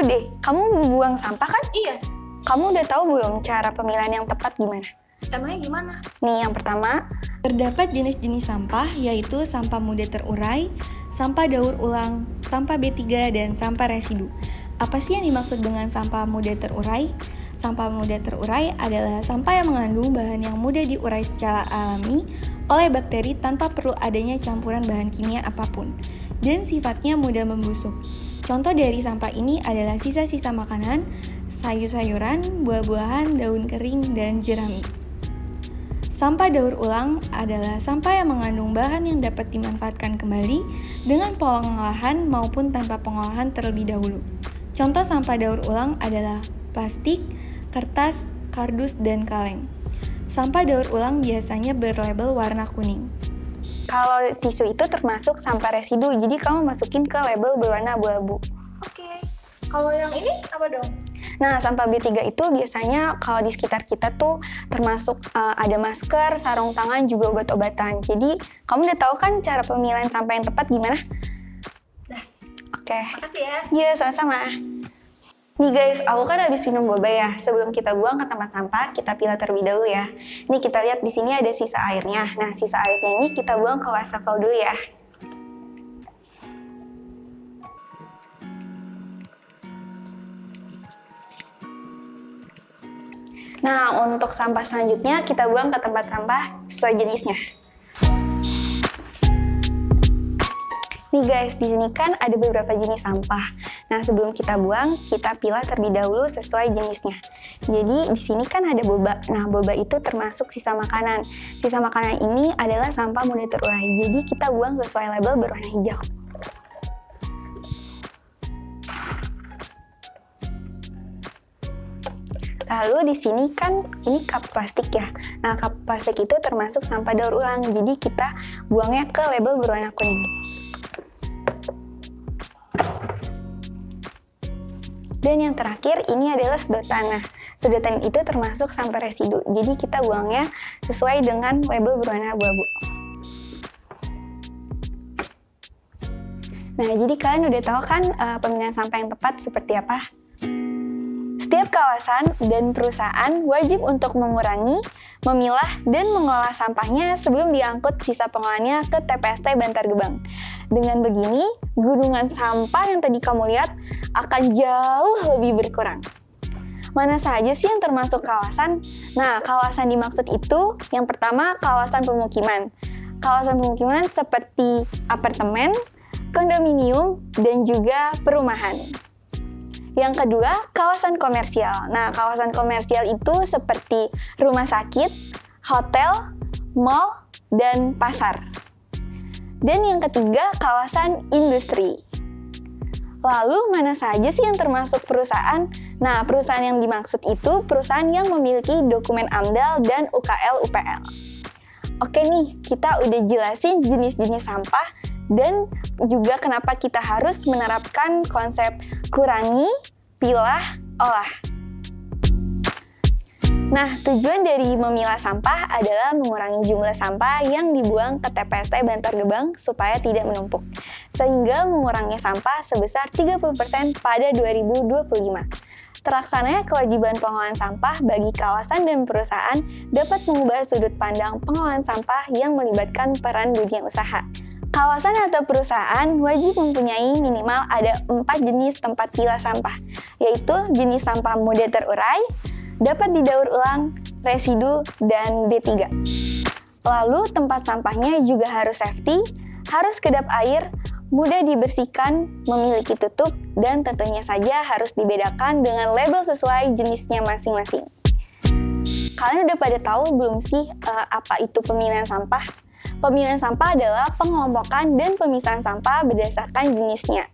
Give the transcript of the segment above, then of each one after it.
deh, kamu buang sampah kan? Iya. Kamu udah tahu belum cara pemilihan yang tepat gimana? Emangnya gimana? Nih, yang pertama, Terdapat jenis-jenis sampah yaitu sampah mudah terurai, sampah daur ulang, sampah B3, dan sampah residu. Apa sih yang dimaksud dengan sampah mudah terurai? Sampah mudah terurai adalah sampah yang mengandung bahan yang mudah diurai secara alami oleh bakteri tanpa perlu adanya campuran bahan kimia apapun, dan sifatnya mudah membusuk. Contoh dari sampah ini adalah sisa-sisa makanan, sayur-sayuran, buah-buahan, daun kering, dan jerami. Sampah daur ulang adalah sampah yang mengandung bahan yang dapat dimanfaatkan kembali dengan pengolahan maupun tanpa pengolahan terlebih dahulu. Contoh sampah daur ulang adalah plastik, kertas, kardus, dan kaleng. Sampah daur ulang biasanya berlabel warna kuning. kalau tisu itu termasuk sampah residu, jadi kamu masukin ke label berwarna abu-abu. Oke. Kalau yang ini apa dong? Nah, sampah B3 itu biasanya kalau di sekitar kita tuh termasuk ada masker, sarung tangan, juga obat-obatan. Jadi, kamu udah tahu kan cara pemilihan sampah yang tepat gimana? Dah. Oke. Makasih ya. Iya, sama-sama. Nih guys, aku kan habis minum boba ya. Sebelum kita buang ke tempat sampah, kita pilah terlebih dahulu ya. Nih kita lihat di sini ada sisa airnya. Nah, sisa airnya ini kita buang ke wastafel dulu ya. Nah, untuk sampah selanjutnya kita buang ke tempat sampah sesuai jenisnya. Nih guys, di sini kan ada beberapa jenis sampah. Nah, sebelum kita buang, kita pilah terlebih dahulu sesuai jenisnya. Jadi, di sini kan ada boba. Nah, boba itu termasuk sisa makanan. Sisa makanan ini adalah sampah mudah terurai. Jadi, kita buang sesuai label berwarna hijau. Lalu di sini kan ini cup plastik ya. Nah, cup plastik itu termasuk sampah daur ulang. Jadi kita buangnya ke label berwarna kuning. Dan yang terakhir ini adalah sedotan. Nah, sedotan itu termasuk sampah residu. Jadi kita buangnya sesuai dengan label berwarna abu-abu. Nah, jadi kalian udah tahu kan pemilihan sampah yang tepat seperti apa? Setiap kawasan dan perusahaan wajib untuk mengurangi, memilah, dan mengolah sampahnya sebelum diangkut sisa pengolahannya ke TPST Bantar Gebang. Dengan begini, gunungan sampah yang tadi kamu lihat akan jauh lebih berkurang. Mana saja sih yang termasuk kawasan? Nah, kawasan dimaksud itu yang pertama kawasan pemukiman. Kawasan pemukiman seperti apartemen, kondominium, dan juga perumahan. Yang kedua, kawasan komersial. Nah, kawasan komersial itu seperti rumah sakit, hotel, mall, dan pasar. Dan yang ketiga, kawasan industri. Lalu, mana saja sih yang termasuk perusahaan? Nah, perusahaan yang dimaksud itu perusahaan yang memiliki dokumen AMDAL dan UKL-UPL. Oke nih, kita udah jelasin jenis-jenis sampah dan juga kenapa kita harus menerapkan konsep kurangi, pilah, olah. Nah, tujuan dari memilah sampah adalah mengurangi jumlah sampah yang dibuang ke TPST Bantar Gebang supaya tidak menumpuk, sehingga mengurangi sampah sebesar 30% pada 2025. Terlaksananya kewajiban pengolahan sampah bagi kawasan dan perusahaan dapat mengubah sudut pandang pengolahan sampah yang melibatkan peran dunia usaha. Kawasan atau perusahaan wajib mempunyai minimal ada 4 jenis tempat pilah sampah, yaitu jenis sampah mudah terurai, dapat didaur ulang, residu, dan B3. Lalu tempat sampahnya juga harus safety, harus kedap air, mudah dibersihkan, memiliki tutup, dan tentunya saja harus dibedakan dengan label sesuai jenisnya masing-masing. Kalian udah pada tahu belum sih apa itu pemilihan sampah? Pemilihan sampah adalah pengelompokan dan pemisahan sampah berdasarkan jenisnya.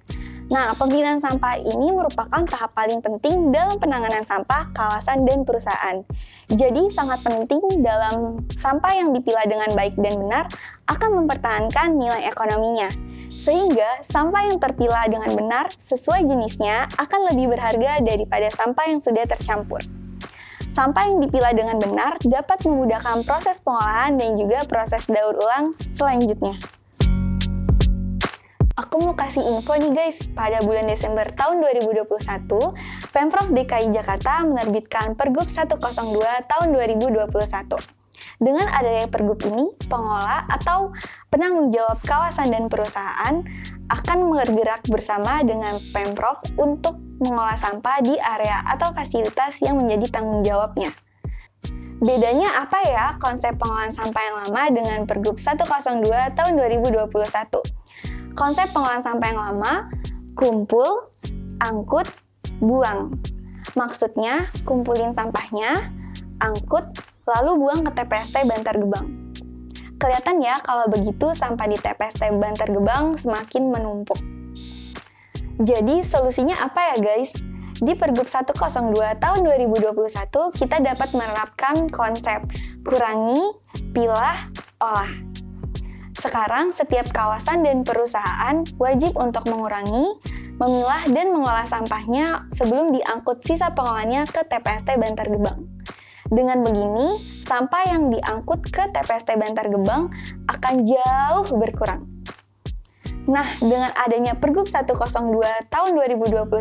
Nah, pemilihan sampah ini merupakan tahap paling penting dalam penanganan sampah kawasan dan perusahaan. Jadi, sangat penting dalam sampah yang dipilah dengan baik dan benar akan mempertahankan nilai ekonominya. Sehingga, sampah yang terpilah dengan benar sesuai jenisnya akan lebih berharga daripada sampah yang sudah tercampur. Sampah yang dipilah dengan benar dapat memudahkan proses pengolahan dan juga proses daur ulang selanjutnya. Aku mau kasih info nih guys, pada bulan Desember tahun 2021, Pemprov DKI Jakarta menerbitkan Pergub 102 tahun 2021. Dengan adanya Pergub ini, pengelola atau penanggung jawab kawasan dan perusahaan akan bergerak bersama dengan Pemprov untuk mengolah sampah di area atau fasilitas yang menjadi tanggung jawabnya. Bedanya apa ya konsep pengolahan sampah yang lama dengan Pergub 102 tahun 2021? Konsep pengolahan sampah yang lama, kumpul, angkut, buang. Maksudnya, kumpulin sampahnya, angkut, lalu buang ke TPST Bantar Gebang. Kelihatan ya kalau begitu sampah di TPST Bantar Gebang semakin menumpuk. Jadi solusinya apa ya guys? Di Pergub 102 tahun 2021 kita dapat menerapkan konsep kurangi, pilah, olah. Sekarang setiap kawasan dan perusahaan wajib untuk mengurangi, memilah dan mengolah sampahnya sebelum diangkut sisa pengolahannya ke TPST Bantar Gebang. Dengan begini, sampah yang diangkut ke TPST Bantar Gebang akan jauh berkurang. Nah, dengan adanya Pergub 102 tahun 2021,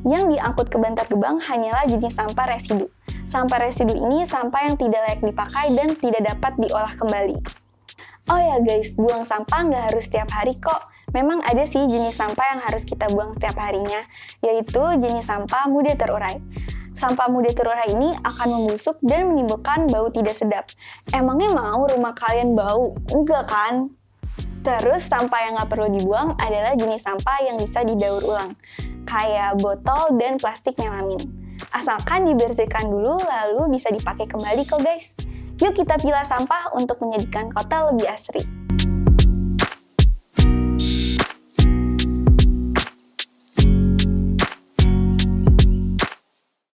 yang diangkut ke Bantar Gebang hanyalah jenis sampah residu. Sampah residu ini sampah yang tidak layak dipakai dan tidak dapat diolah kembali. Oh ya guys, buang sampah nggak harus setiap hari kok. Memang ada sih jenis sampah yang harus kita buang setiap harinya, yaitu jenis sampah mudah terurai. Sampah mudah terurai ini akan membusuk dan menimbulkan bau tidak sedap. Emangnya mau rumah kalian bau? Enggak kan? Terus sampah yang nggak perlu dibuang adalah jenis sampah yang bisa didaur ulang, kayak botol dan plastik melamin. Asalkan dibersihkan dulu lalu bisa dipakai kembali kok guys. Yuk kita pilah sampah untuk menjadikan kota lebih asri.